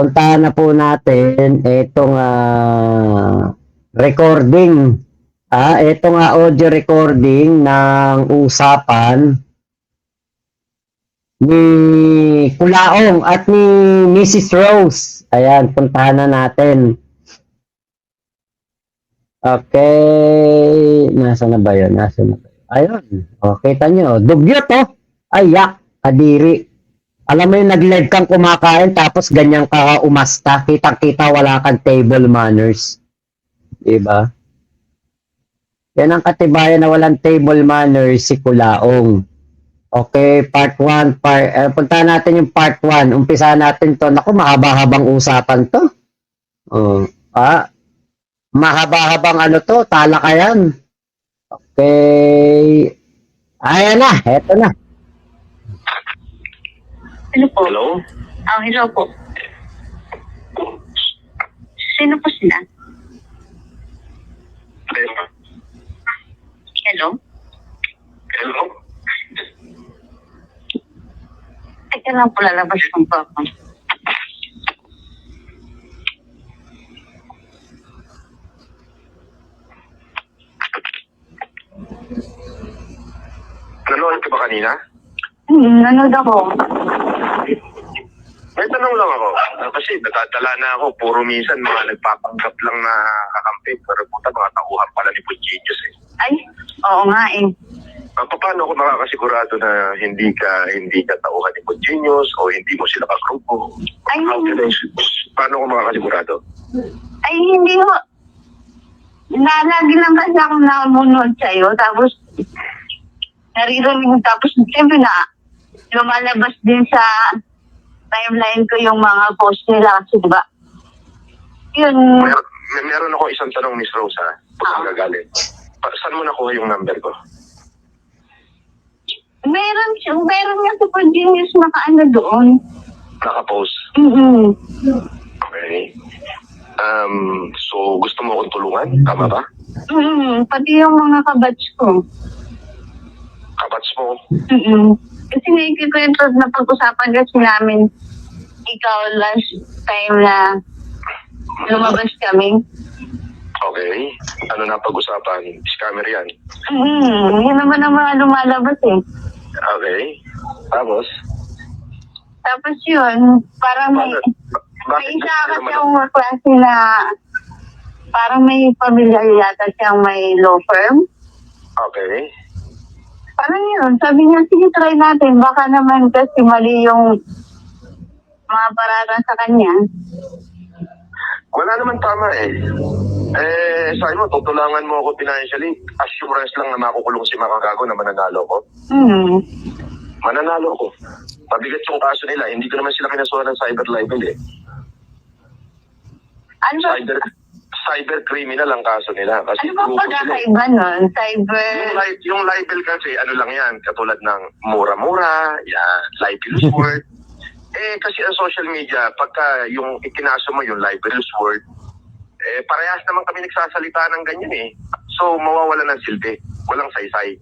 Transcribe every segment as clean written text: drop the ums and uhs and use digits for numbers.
puntahan na po natin itong recording. Ito nga audio recording ng usapan ni Kulaong at ni Mrs. Rose. Ayan, puntahan na natin. Okay. Nasaan na ba yun? Ayun. O, kita nyo. Dugyot, oh. Ayak. Kadiri. Alam mo yung nag-live kang kumakain tapos ganyan ka umasta. Kitang-kita wala kang table manners. Diba? Yan ang katibayan na walang table manners si Kulaong. Okay, part 1. Punta natin yung part 1. Umpisa natin to. Naku, mahaba-habang usapan to. Mahaba-habang ano to, talakayan. Okay. Ayan na, eto na. Hello po. Hello? Hello po. Sino po sila? Hello? Hello? Teka lang po, lalabas ko po ako. Nanonood ka ba kanina? Nanood ako. May tanong lang ako. Kasi nagdadala na ako. Puro minsan mga nagpapanggap lang na kakampi. Pero puta, mga tauhan pala ni Pujinius eh. Ay, oo nga eh. Paano ako makakasigurado na hindi ka tauhan ni Pujinius o hindi mo sila kagrupo? Ay, Paano ako makakasigurado? Ay, hindi ho. Lagi lang kasi ako namunod sa'yo. Tapos, naririnig. Tapos, siyempre na, lumalabas din sa timeline ko yung mga post nila kasi diba? Yun. Meron ako isang tanong, Miss Rosa. Pag nagagalit. Saan mo nakuha yung number ko? Meron nga super genius nakaano doon. Nakapost. Okay. So, gusto mo akong tulungan? Tama ba? Pati yung mga kabats ko. Kabats mo? Kasi naikikwento na pag-usapan kasi namin ikaw last time na lumabas kami. Okay. Ano na pag-usapan? Scammer yan. Yun naman ang mga lumalabas eh. Okay. Tapos yun, parang may isa kasi akong klase na parang may pamilyar yata siyang may law firm. Okay. Parang yun, sabi niya, sige try natin. Baka naman kasi mali yung mga paratan sa kanya. Wala naman tama eh. Sabi mo, tutulangan mo ako financially. Assurance lang na makukulong si Makagago na mananalo ko. Mananalo ko. Pabigat yung kaso nila. Hindi ko naman sila kinasuhan ng cyber libel eh. Ano ba? Cyber criminal ang kaso nila. Kasi Ano ba pagkakaiba nun? Cyber... Yung libel kasi, ano lang yan, katulad ng mura-mura, yan, libelous word. Kasi ang social media, pagka yung ikinaso mo yung libelous word, parehas naman kami nagsasalita ng ganyan eh. So, mawawala ng silbi. Walang saysay.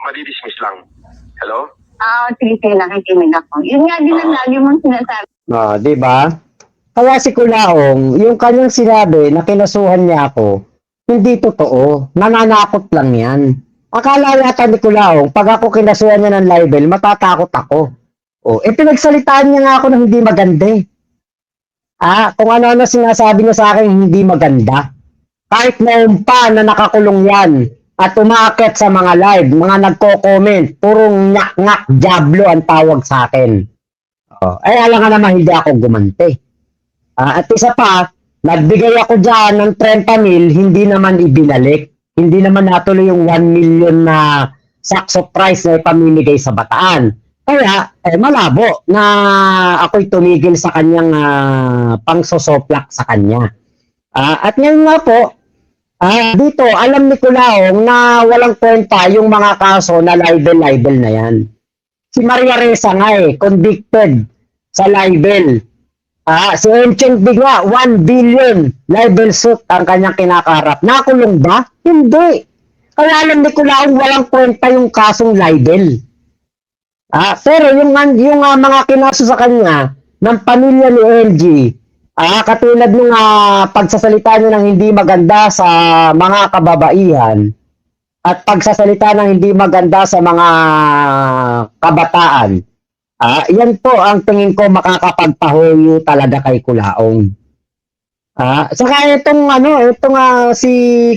Madidismiss lang. Hello? Sige, nakikinig ako. Yun nga din ang lagi mong sinasabi. Di ba? Kaya si Kulaong, yung kanyang sinabi na kinasuhan niya ako, hindi totoo. Nananakot lang yan. Akala yata ni Kulaong, pag ako kinasuhan niya ng libel, matatakot ako. Pinagsalitaan niya nga ako ng hindi maganda eh. Kung ano-ano sinasabi niya sa akin, hindi maganda. Kahit noon pa na nakakulong yan, at umaakit sa mga live, mga nagko-comment, purong ngak-ngak diablo ang tawag sa akin. Alam nga naman hindi ako gumante. At isa pa, nagbigay ako dyan ng 30,000, hindi naman ibinalik. Hindi naman natuloy yung 1 million na sakso price na ipamimigay sa Bataan. Kaya, malabo na ako'y tumigil sa kanyang pangsosoplak sa kanya. At ngayon nga po, dito, alam ni Kulaong na walang kwenta yung mga kaso na libel na yan. Si Maria Ressa nga convicted sa libel. Si Encheng Bigla, 1 billion libel suit ang kanyang kinakarap. Nakulong ba? Hindi. Kaya alam ni Kulaong walang kwenta yung kasong libel. Pero yung mga kinaso sa kanya, ng pamilya ni LG. Katulad ng pagsasalita niya ng hindi maganda sa mga kababaihan at pagsasalita ng hindi maganda sa mga kabataan. Yan po ang tingin ko makakapagpahuyo talaga kay Kulaong. Saka itong si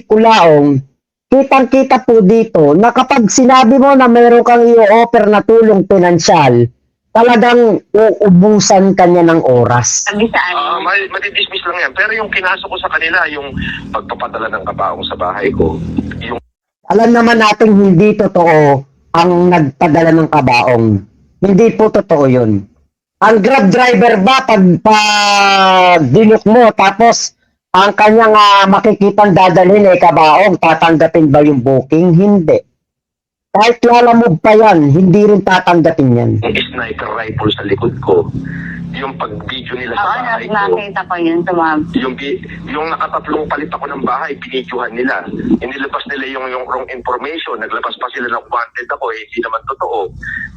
Kulaong, kitang-kita po dito na kapag sinabi mo na mayroon kang i-offer na tulong pinansyal, talagang uubusan kanya ng oras. Sabi sa amin. Madidismiss lang yan. Pero yung kinaso ko sa kanila, yung pagpapadala ng kabaong sa bahay ko, yung Alam naman natin hindi totoo ang nagpadala ng kabaong. Hindi po totoo yun. Ang Grab driver ba, pag dinuk mo, tapos ang kanyang makikitang dadalhin ay kabaong, tatanggapin ba yung booking? Hindi. Kahit lalamog pa yan, hindi rin tatanggapin yan. sniper rifle sa likod ko, yung pag-video nila sa Oo, bahay ko, nakita ko yun sa mga... yung nakatatlong palit ako ng bahay, binidyohan nila. Inilabas nila yung wrong information. Naglabas pa sila ng wanted ako, hindi naman totoo.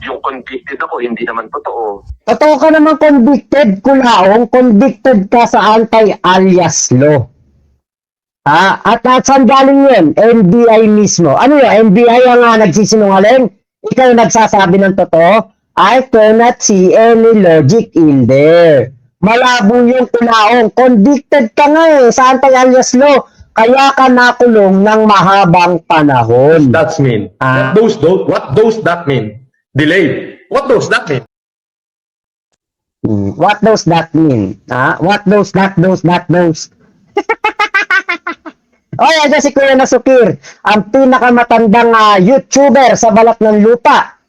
Yung convicted ako, hindi naman totoo. Totoo ka naman convicted, Kulaong. Convicted ka sa anti-alias law. At saan galing yun? NBI mismo. Ano yun? NBI ang nagsisinungaling? Ikaw yung nagsasabi ng totoo? I cannot see any logic in there. Malabo yung Kulaong. Convicted ka nga sa anti-alias law. Kaya ka nakulong ng mahabang panahon. That's mean. What does that mean? Delayed. What does that mean? What does that mean? What does that? Ayan si Kuya Nasukir, ang pinakamatandang YouTuber sa balat ng lupa.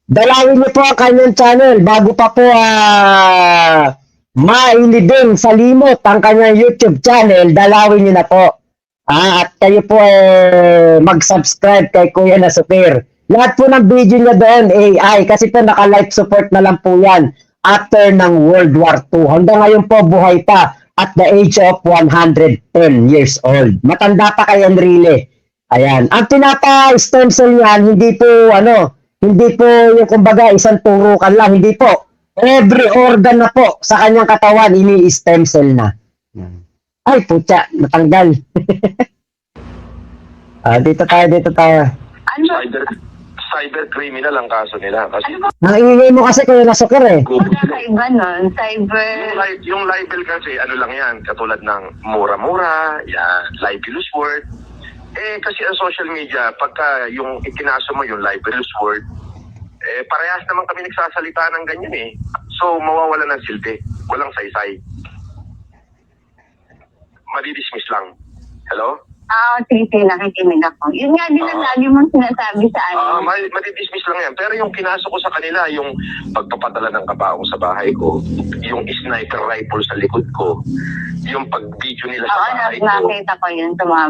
Dalawin niyo po ang kanyang channel bago pa po mailibing sa limot ang kanyang YouTube channel. Dalawin niyo na po. At kayo po mag-subscribe kay Kuya Nasukir. Lahat po ng video niya doon AI kasi po naka-life support na lang po yan after ng World War II. Hanggang ngayon po buhay pa at the age of 110 years old. Matanda pa kay Enrile. Ayan. Ang pinapa-stem cell niyan, hindi po yung kumbaga isang turukan lang. Hindi po. Every organ na po sa kanyang katawan, ini-stem cell na. Ay, putya, natanggal. Dito tayo. Ano? Cyber criminal ang kaso nila. Kasi Ano ba? Nangingay mo kasi Kuya Nasukir Kakaiba nun? Cyber... yung libel kasi, ano lang yan, katulad ng mura-mura, yan, libelous word. Kasi ang social media, pagka yung ikinaso mo yung libelous word, parehas naman kami nagsasalita ng ganyan So, mawawala ng silbi. Walang saysay. Madidismiss lang. Hello? sige, nakikinig ako. Yun nga din ang lagi mong sinasabi sa amin. Madidismiss lang yan. Pero yung kinaso ko sa kanila, yung pagpapadala ng kabaong sa bahay ko, yung sniper rifle sa likod ko, yung pag-video nila sa bahay ko, Nakita ko yun sa mga...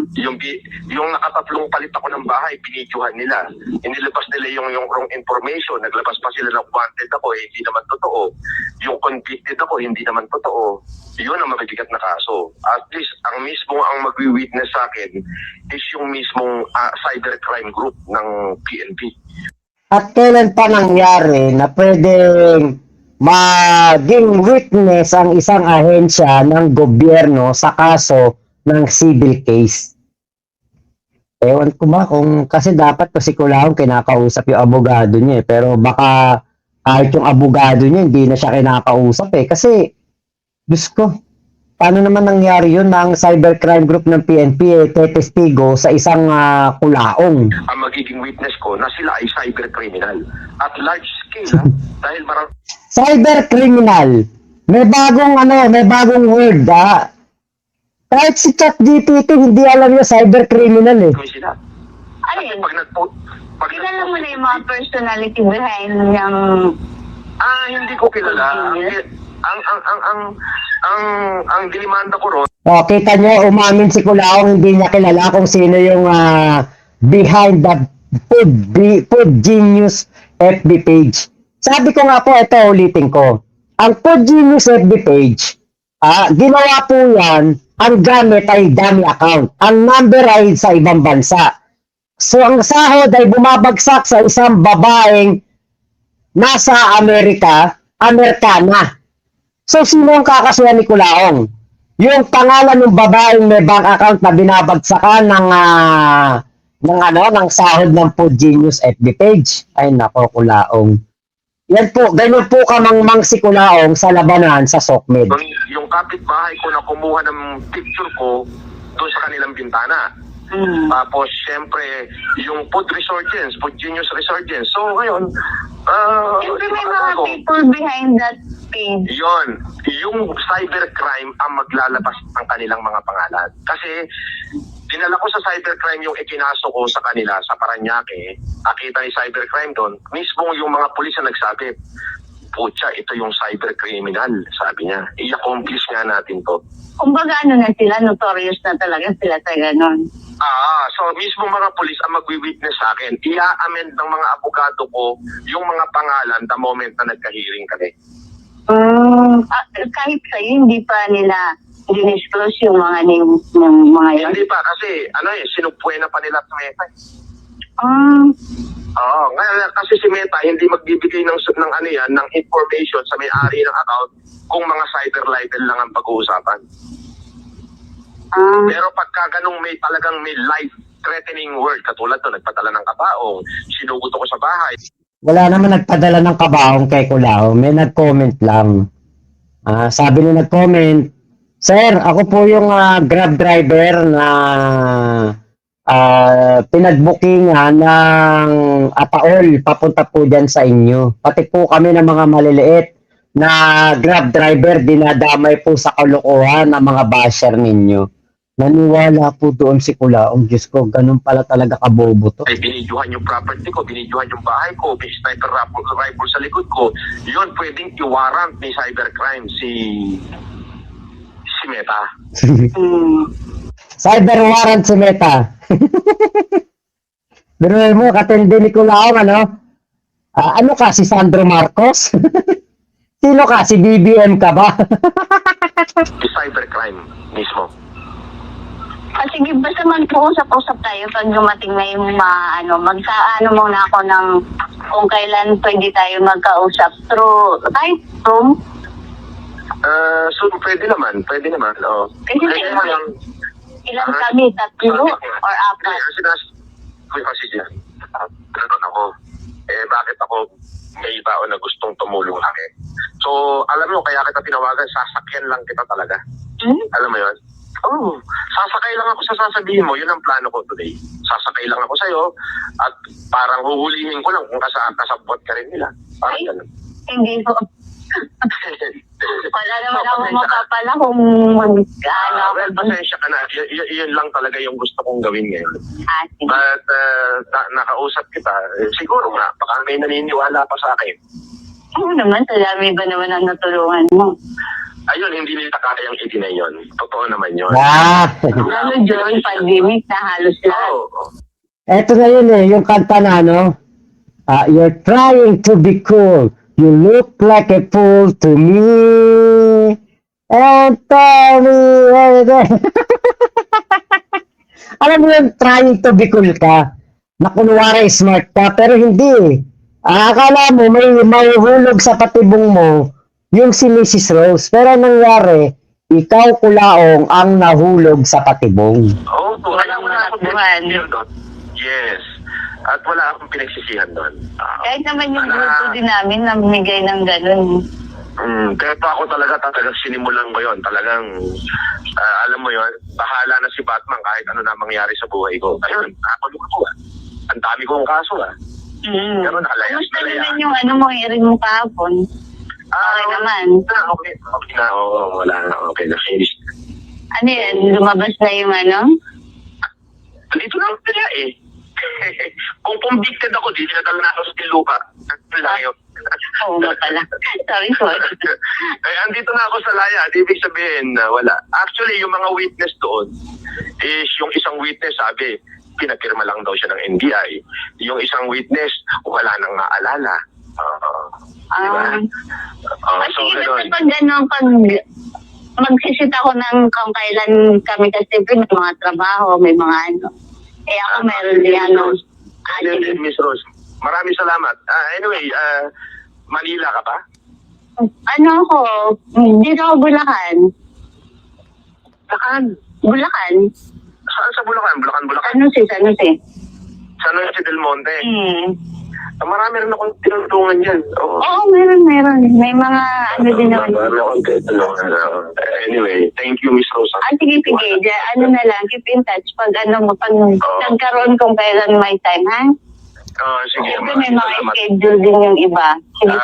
yung nakatatlong palit ako ng bahay, binidyohan nila. Inilabas nila yung wrong information. Naglabas pa sila ng wanted ako, hindi naman totoo. Yung convicted ako, hindi naman totoo. Yun ang mabibigat na kaso. At least, ang mismo ang magwi-witness sa akin is yung mismong cybercrime group ng PNP. At kailan pa nangyari na pwedeng maging witness ang isang ahensya ng gobyerno sa kaso ng civil case? Ewan ko ba kung kasi dapat kasi Kulaong kinakausap yung abogado niya pero baka kahit yung abogado niya hindi na siya kinakausap kasi Diyos ko, paano naman nangyari yun na ang cybercrime group ng PNP tetestigo sa isang Kulaong? Ang magiging witness ko na sila ay cybercriminal at large scale dahil marami Cybercriminal. May bagong word Kahit si ChatGPT hindi alam yung cybercriminal sila. Ayun. Pag Kilala mo na yung mga personality behind yung... hindi ko kilala. Ang dinimanda ko ron, Kita nyo, umamin si Kulaong hindi niya kilala kung sino yung behind the Food Genius FB page. Sabi ko nga po, ito ulitin ko. Ang Food Genius FB page, ginawa po yan, ang gamit ay dummy account. Ang number ay sa ibang bansa. So ang sahod ay bumabagsak sa isang babaeng nasa Amerika Amerikana. So, sino ang kakasuhan ni Kulaong? Yung pangalan ng babaeng may bank account na binabagsakan ng sahod ng Food Genius FB page. Ay, nako, Kulaong. Yan po, ganun po kamangmang si Kulaong sa labanan sa SOCMED. Yung kapitbahay ko na kumuha ng picture ko doon sa kanilang bintana. Tapos, syempre, yung Food Resurgence, Food Genius Resurgence. So, ngayon, Siyempre may mga people behind that page. yon, yung cybercrime ang maglalabas ng kanilang mga pangalan. Kasi, dinala ko sa cybercrime yung ikinaso ko sa kanila sa Paranaque. Nakita ni cybercrime doon. Mismo yung mga pulis na nagsabi, putya, ito yung cybercriminal, sabi niya. I-accomplish nga natin to. Kumbaga ano na sila, notorious na talaga sila sa ganon. So mismo mga pulis ang magwi-witness sa akin. I-amend ng mga abogado ko yung mga pangalan the moment na nagka-hearing kami. Kahit sa'yo, hindi pa nila dinisclose yung mga names ng mga yun. Hindi pa kasi, sinupwe na pa nila sa Meta. Ngayon kasi si Meta hindi magbibigay ng information sa may-ari ng account kung mga cyber libel lang ang pag-uusapan. Pero pagka ganung talagang may life-threatening word, katulad to, nagpadala ng kabaong, sinugot ako sa bahay. Wala naman nagpadala ng kabaong kay Kulaong. May nag-comment lang. Sabi nung nag-comment, Sir, ako po yung Grab driver na pinag-bookingan ng Apaol papunta po dyan sa inyo. Pati po kami ng mga maliliit na Grab driver dinadamay po sa kalokohan ng mga basher ninyo. Naniwala po doon si Kulaong. Diyos ko, ganun pala talaga kabobo to. Ay, binidyohan yung property ko, binidyohan yung bahay ko, may sniper rifle sa likod ko. Yun, pwedeng i-warrant ni cybercrime si Meta. Cyber warrant si Meta. Pero mo, katindi ni Kulaong, ano? Ano ka, si Sandro Marcos? Sino ka, si BBM ka ba? Si cybercrime mismo. Sige, basta man po usap-usap tayo pag dumating na yung magkaano muna ako ng kung kailan pwede tayo magkausap through Zoom. So, pwede naman. Kasi Kaya lang, ilan kami, 3 or 4? Kasi dyan, ganun ako. Bakit ako may baon na gustong tumulong akin? So, alam mo, kaya kita tinawagan, sasakyan lang kita talaga. Alam mo yun? Sasakay lang ako sa sasabihin mo, yun ang plano ko today. Sasakay lang ako sa'yo, at parang huhulihin ko lang kung kasabot ka rin nila. Parang ganun. Hindi po. Wala naman ako mapapala kung Pasensya ka na. Yun lang talaga yung gusto kong gawin ngayon. sige. But nakausap kita, siguro nga, baka may naniniwala pa sa akin. Oo naman, salami ba naman ang natulungan mo? Ayun, hindi nila kayang i-deny yun. Totoo naman yun. Lalo John, pandemic na halos lahat. Eto na yun yung kanta na, you're trying to be cool. You look like a fool to me. And tell me everything. Alam mo yung trying to be cool ka. Na kunwari smart ka, pero hindi. Akala mo may hulog sa patibong mo yung si Mrs. Rose. Pero nangyari, ikaw Kulaong ang nahulog sa patibong. Wala mo na ako pinagsisihan doon. Yes. At wala akong pinagsisihan doon. Kahit naman yung grupo din namin namigay ng ganun. Kaya pa ako talagang sinimulan ko yun. Talagang, alam mo yun, bahala na si Batman kahit ano na mangyari sa buhay ko. Ayun, nakakulong ako Ang dami kong kaso Pero nalayas. Kamusta naman yung mo, hearing mo kahapon? Okay naman. Okay na. Wala na. Okay na. Finish. Ano yan? Lumabas na yung Dito lang pala Kung convicted ako, di sinadala na ako sa Tilupa. Layo. Oo nga pala. Sorry. Andito na ako sa Laya. Ibig sabihin, wala. Actually, yung mga witness doon is yung isang witness sabi, pinapirma lang daw siya ng NBI. Yung isang witness, wala nang maalala. Diba? So, gano'n. Pag magsisit ako ng kung kailan kami kasi may mga trabaho, may mga ako meron din Miss Rose, maraming salamat. Anyway, Manila ka ba? Ano ako, dito ako Bulacan. Bulacan. Bulacan? Saan sa Bulacan? Bulacan. Ano si? San Jose del Monte. Marami rin akong tinutulungan dyan. Oo. Oo, meron. May mga ano din naman. Marami akong tinutulungan. Anyway, thank you, Miss Rosa. Sige. Ano na lang, keep in touch pag pag nagkaroon kung kailan may time, ha? Sige. Siyempre may mga schedule din yung iba. Sige.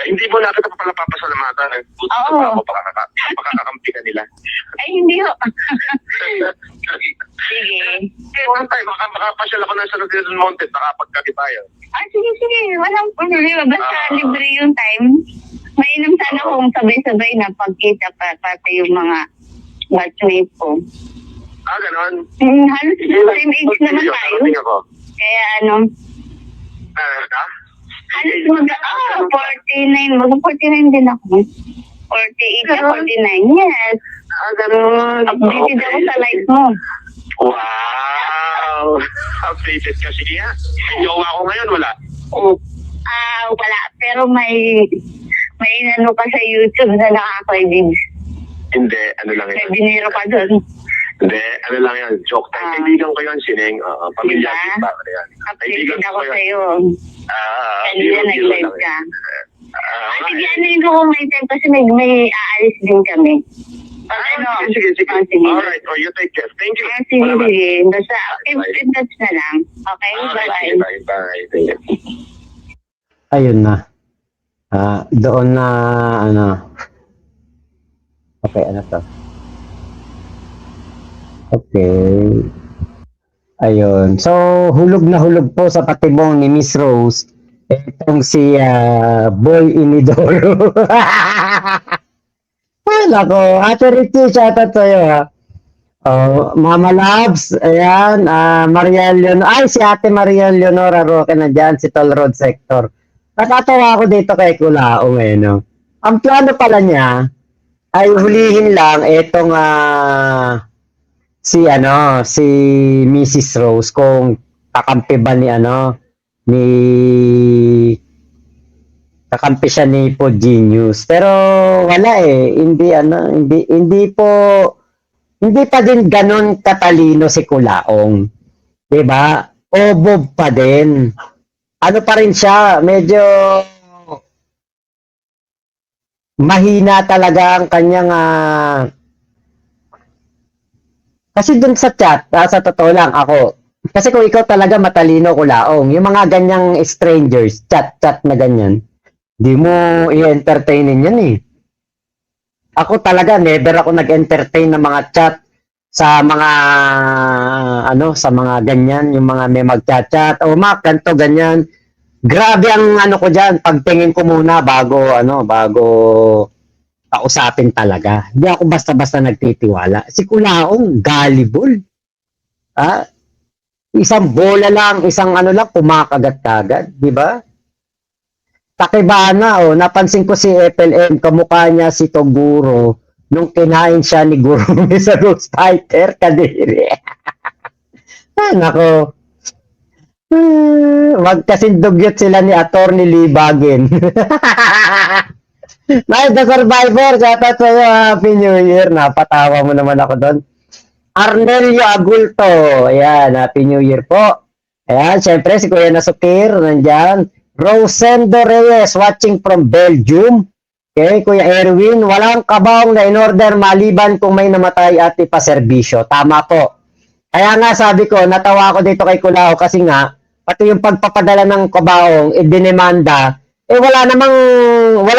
Hindi mo na kita pa pala papasalamatan. Oo. Pakakakampi ka nila. Ay, hindi ho. Sige. One time, makapasyal ako ng San Jose del Monte, nakapagkati tayo. Sige. Walang problema. Basta libre yung time. Mainam sana kung sabay-sabay na pagkita pati yung mga batchmates ko. Ganon. Halos same age naman tayo. Darating ako. Kaya ano, Ha? halos 49. Mag-49 din ako. 48 na 49. Yes. Ganon. Updated ako sa life mo. Wow! Updated ka. Sige nga. May jowa ko ngayon, wala. Wala. Pero may inano ka sa YouTube na nakaka-edit. Hindi, ano lang May yan. dinero ka doon. Hindi, ano lang yan. Joke time. Kaibigan ko yun, Sineng. Pamilya Diba? kita pa yan. Kaibigan Updated ako ko yun. sa'yo. Kanina biro nag-live lang ka. yan. Sige, ano ko kung may time kasi may aalis din kami. Sige. Sige. Alright, you take care. Thank you. Sige. Basta keep in touch na lang. Okay? Alright, Bye-bye. bye. Thank you. Ayun na. Doon na, ano. Okay, ano to? Okay. Ayun. So, hulog na hulog po sa patibong ni Miss Rose. Itong si Boy Inidoro. Ay, nako. Ate Ricky, shoutout sa'yo, ha. Mama Labs, ayan, Maria Leonora, ay, si Ate Maria Leonora Roque na dyan, si Toll Road Sector. Nakatawa ako dito kay Kulaong, no? Ang plano pala niya, ay hulihin lang itong, si Mrs. Rose, kung kakampi ba kakampi siya ni Po Genius. Pero wala hindi pa din ganun katalino si Kulaong. 'Di ba? Obob pa din. Ano pa rin siya, medyo mahina talaga ang kanyang kasi dun sa chat, sa totoo lang ako. Kasi kung ikaw talaga matalino, Kulaong, yung mga ganyang strangers, chat na ganyan, di mo i-entertainin yan eh. Ako talaga, never ako nag-entertain ng mga chat sa mga, sa mga ganyan, yung mga may mag-chat, ganito, ganyan. Grabe ang ko dyan, pagtingin ko muna bago kausapin talaga. Hindi ako basta-basta nagtitiwala. Si Kulaong, gullible. Isang bola lang, isang kumakagat-kagat, di ba? Takibana, napansin ko si FLM, kamukha niya si Toguro nung kinain siya ni Gurumi sa Ghost Fighter, kadiri. Nako. Wag kasing dugyot sila ni Attorney Libagin. Nice, The Survivor, shoutout sa'yo, Happy New Year. Napatawa mo naman ako doon. Arnelio Agulto, ayan, Happy New Year po. Ayan, syempre si Kuya Nasukir, nandyan. Rosendo Reyes, watching from Belgium. Okay, Kuya Erwin, walang kabaong na in-order maliban kung may namatay at ipaserbisyo. Tama po. Kaya nga sabi ko, natawa ako dito kay Kulao kasi nga, pati yung pagpapadala ng kabaong, dinemanda, wala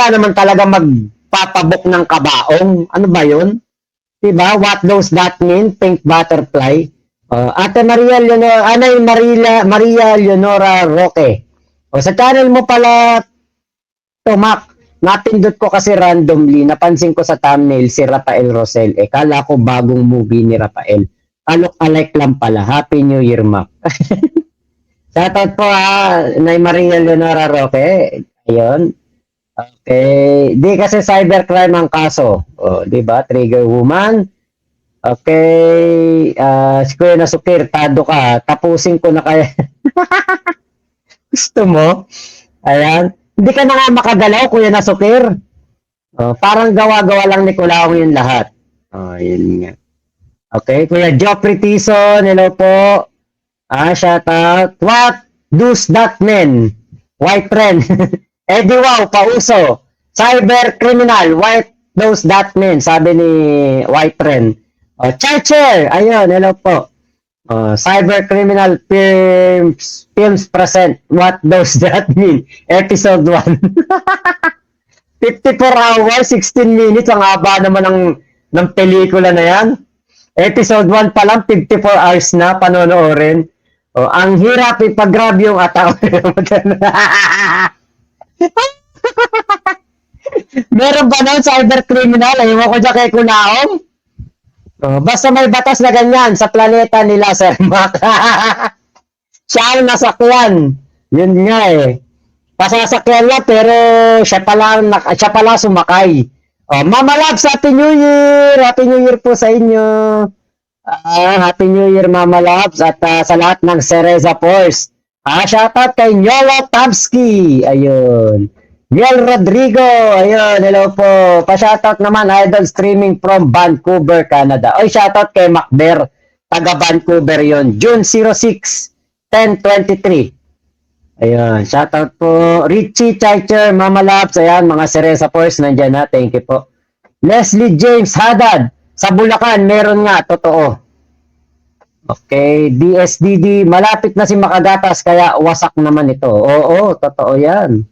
namang talaga magpapabok ng kabaong. Ano ba yun? Diba? What does that mean? Pink butterfly. Ate Maria Leonora, Maria Leonora Roque. Sa channel mo pala, Tomak, napindot ko kasi randomly, napansin ko sa thumbnail si Rafael Rosel. Kala ko bagong movie ni Rafael. Alok-alike lang pala. Happy New Year, Mac. Shoutout po Nay Maria Leonora Roque. Ayun. Okay. Di kasi cybercrime ang kaso. Di ba? Trigger woman. Okay. Si Kuya Nasukir, tado ka. Tapusin ko na kaya. Gusto mo? Ayan. Hindi ka na nga makagalaw, Kuya Nasukir. Parang gawa-gawa lang ni Kulaong yung lahat. Yun nga. Okay, Kuya Joffrey Tison, hello po. Shout out. What does that mean? White trend. Eddie Wow, pauso. Cyber criminal, what does that mean? Sabi ni White trend. Chacher, ayun, hello po. Cyber criminal films present. What does that mean? Episode 1. 54 hours, 16 minutes. Ang haba naman ng pelikula na yan. Episode 1 pa lang, 54 hours na panonoorin. Ang hirap ipag-grab yung ataw. Meron ba nun cyber criminal? Ayaw ko dyan kay Kunaong. Basta may batas na ganyan sa planeta nila, Sir Mac. Siya ang nasakyan. Yun nga eh. Pasasakyan lang pero siya pala sumakay. Mama Labs, Happy New Year! Happy New Year po sa inyo. Happy New Year, Mama Labs. At sa lahat ng Cereza Force. Shoutout kay Nyolo Tabski. Ayun. Niel Rodrigo. Ayun, hello po. Pa-shoutout naman, idol streaming from Vancouver, Canada. Oy, shoutout kay Macber. Taga Vancouver yon. June 06, 1023. Ayun, shoutout po. Richie Chaicher, Mama Labs. Ayan, mga Cereza Force, nandyan na. Thank you po. Leslie James Haddad. Sa Bulacan, meron nga. Totoo. Okay, DSDD. Malapit na si Makagatas, kaya wasak naman ito. Oo, totoo yan.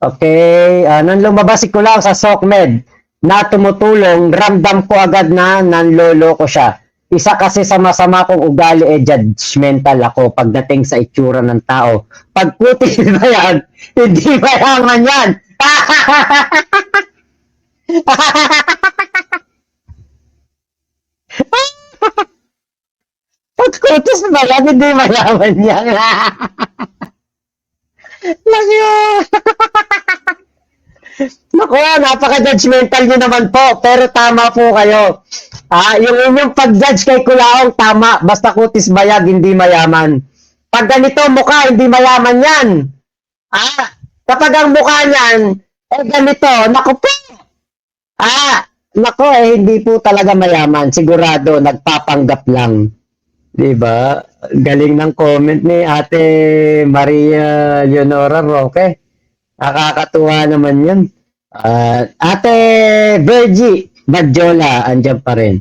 Okay, nung lumabas si Kulang sa SOCMED na tumutulong, ramdam ko agad na nanloloko siya. Isa kasi sa masama kong ugali judgmental ako pagdating sa itsura ng tao. Pag puti ba yan, hindi mayaman yan. Pag kutis ba yan, hindi mayaman yan. Lagi Naku, napaka-judgmental nyo naman po. Pero tama po kayo. Yung inyong pag-judge kay Kulaong, tama. Basta kutis bayag, hindi mayaman. Pag ganito mukha, hindi mayaman yan. Kapag ang mukha niyan, ganito, naku po. Naku, hindi po talaga mayaman. Sigurado, nagpapanggap lang. Diba? Galing ng comment ni Ate Maria Leonora Roque. Nakakatuwa naman yun. Ate Virgie Badjola, andyan pa rin.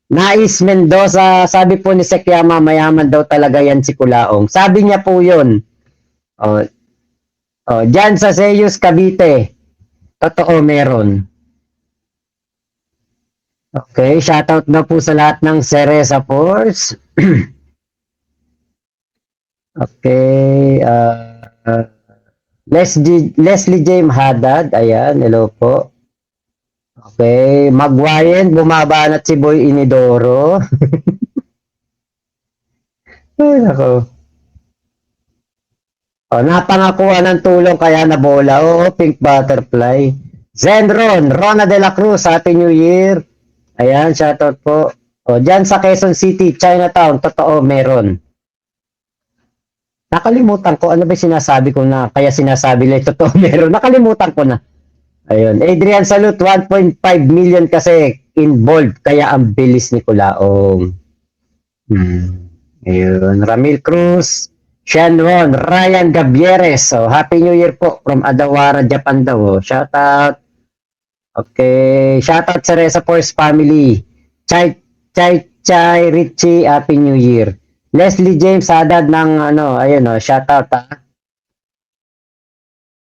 Nais Mendoza, sabi po ni Sekyama, mayaman daw talaga yan si Kulaong. Sabi niya po yun. Dyan sa Zeus Cavite. Totoo meron. Okay, shoutout na po sa lahat ng Cereza Force. Okay, Leslie James Haddad, ayan, hello po. Okay, Magwayen, bumabanat si Boy Inidoro. Ay, nako. Napangakuha ng tulong kaya nabola. Pink Butterfly. Zenron, Rona de la Cruz, Happy New Year. Ayan, shoutout po. Dyan sa Quezon City, Chinatown, totoo, meron. Nakalimutan ko, ano ba sinasabi ko na, kaya sinasabi lang, totoo, meron. Nakalimutan ko na. Ayun, Adrian Salute, 1.5 million kasi involved, kaya ang bilis ni Kulaong. Ayun, Ramil Cruz, Shenron, Ryan Gabieres, Happy New Year po from Adawara, Japan daw. Shoutout. Okay, shoutout sa Cereza Force family. Chai Richie, Happy New Year. Leslie James Haddad ng ayun shoutout